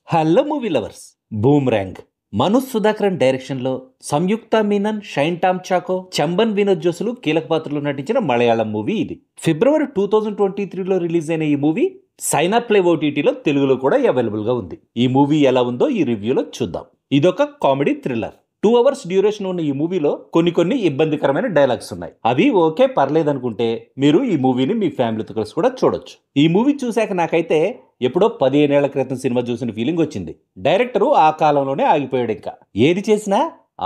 Hello movie lovers. Boomerang Manoj Sudhakaran డైరెక్షన్లో సంయుక్త మీనన్, షైన్ టామ్ చాకో, చంబన్ వినోద్ జోసులు కీలక పాత్రలో నటించిన మలయాళం మూవీ ఇది. ఫిబ్రవరి 2023లో రిలీజ్ అయిన ఈ మూవీ సైనా ప్లే ఓటీటీలో తెలుగులో కూడా అవైలబుల్గా ఉంది. ఈ మూవీ ఎలా ఉందో ఈ రివ్యూలో చూద్దాం. ఇదొక కామెడీ థ్రిల్లర్. 2 hours డ్యూరేషన్ ఉన్న ఈ మూవీలో కొన్ని ఇబ్బందికరమైన డైలాగ్స్ ఉన్నాయి. అవి ఓకే పర్లేదనుకుంటే మీరు ఈ మూవీని మీ ఫ్యామిలీతో కలిసి కూడా చూడొచ్చు. ఈ మూవీ చూశాక నాకైతే ఎప్పుడో 15 ఏళ్ల క్రితం సినిమా చూసిన ఫీలింగ్ వచ్చింది. డైరెక్టరు ఆ కాలంలోనే ఆగిపోయాడు. ఇంకా ఏది చేసినా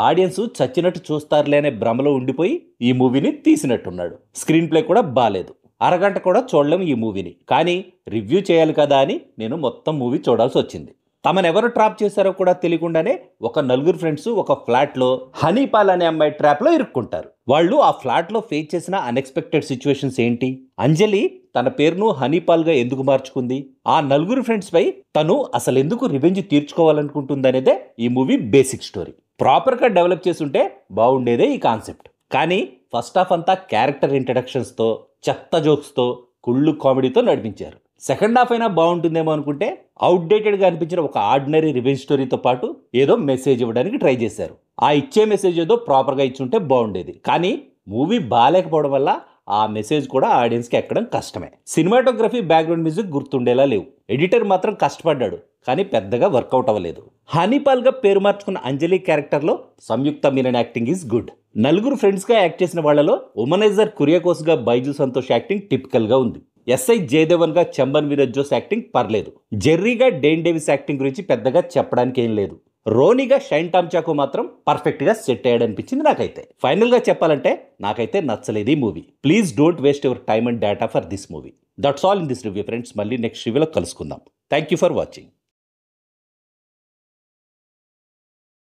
ఆడియన్స్ చచ్చినట్టు చూస్తారులే అనే భ్రమలో ఉండిపోయి ఈ మూవీని తీసినట్టున్నాడు. స్క్రీన్ ప్లే కూడా బాలేదు. అరగంట కూడా చూడలేము ఈ మూవీని. కానీ రివ్యూ చేయాలి కదా అని నేను మొత్తం మూవీ చూడాల్సి వచ్చింది. తమనెవరు ట్రాప్ చేశారో కూడా తెలియకుండానే ఒక నలుగురు ఫ్రెండ్స్ ఒక ఫ్లాట్లో హనీపాల్ అనే అమ్మాయి ట్రాప్లో ఇరుక్కుంటారు. వాళ్ళు ఆ ఫ్లాట్లో ఫేస్ చేసిన అన్ఎక్స్పెక్టెడ్ సిచ్యువేషన్స్ ఏంటి, అంజలి తన పేరును హనీపాల్గా ఎందుకు మార్చుకుంది, ఆ నలుగురు ఫ్రెండ్స్ పై తను అసలు ఎందుకు రివెంజ్ తీర్చుకోవాలనుకుంటుందనేదే ఈ మూవీ బేసిక్ స్టోరీ. ప్రాపర్గా డెవలప్ చేసుంటే బాగుండేదే ఈ కాన్సెప్ట్. కానీ ఫస్ట్ హాఫ్ అంతా క్యారెక్టర్ ఇంట్రడక్షన్స్తో, చెత్త జోక్స్తో, కుళ్ళు కామెడీతో నడిపించారు. సెకండ్ హాఫ్ అయినా బాగుంటుందేమో అనుకుంటే అవుట్డేటెడ్గా అనిపించిన ఒక ఆర్డినరీ రివెంజ్ స్టోరీతో పాటు ఏదో మెసేజ్ ఇవ్వడానికి ట్రై చేశారు. ఆ ఇచ్చే మెసేజ్ ఏదో ప్రాపర్గా ఇచ్చుంటే బాగుండేది. కానీ మూవీ బాగాలేకపోవడం వల్ల ఆ మెసేజ్ కూడా ఆడియన్స్కి ఎక్కడం కష్టమే. సినిమాటోగ్రఫీ, బ్యాక్గ్రౌండ్ మ్యూజిక్ గుర్తుండేలా లేవు. ఎడిటర్ మాత్రం కష్టపడ్డాడు, కానీ పెద్దగా వర్కౌట్ అవ్వలేదు. హనీపాల్గా పేరు మార్చుకున్న అంజలి క్యారెక్టర్లో సంయుక్త మీనన్ యాక్టింగ్ ఈజ్ గుడ్. నలుగురు ఫ్రెండ్స్గా యాక్ట్ చేసిన వాళ్లలో ఉమనైజర్ కురియాకోస్గా బైజు సంతోష్ యాక్టింగ్ టిపికల్గా ఉంది. ఎస్ఐ జయదేవన్గా చంబన్ వినోద్ జోస్ యాక్టింగ్ పర్లేదు. జెర్రీగా డేన్ డేవిస్ యాక్టింగ్ గురించి పెద్దగా చెప్పడానికి ఏం లేదు. రోనీగా షైన్ టామ్ చాకో మాత్రం పర్ఫెక్ట్గా సెట్ అయ్యాడనిపించింది నాకైతే. ఫైనల్గా చెప్పాలంటే నాకైతే నచ్చలేదు ఈ movie. Please don't waste your time and data for this movie. That's all in this review friends. మళ్ళీ నెక్స్ట్ రివ్యూలో కలుసుకుందాం. Thank you for watching.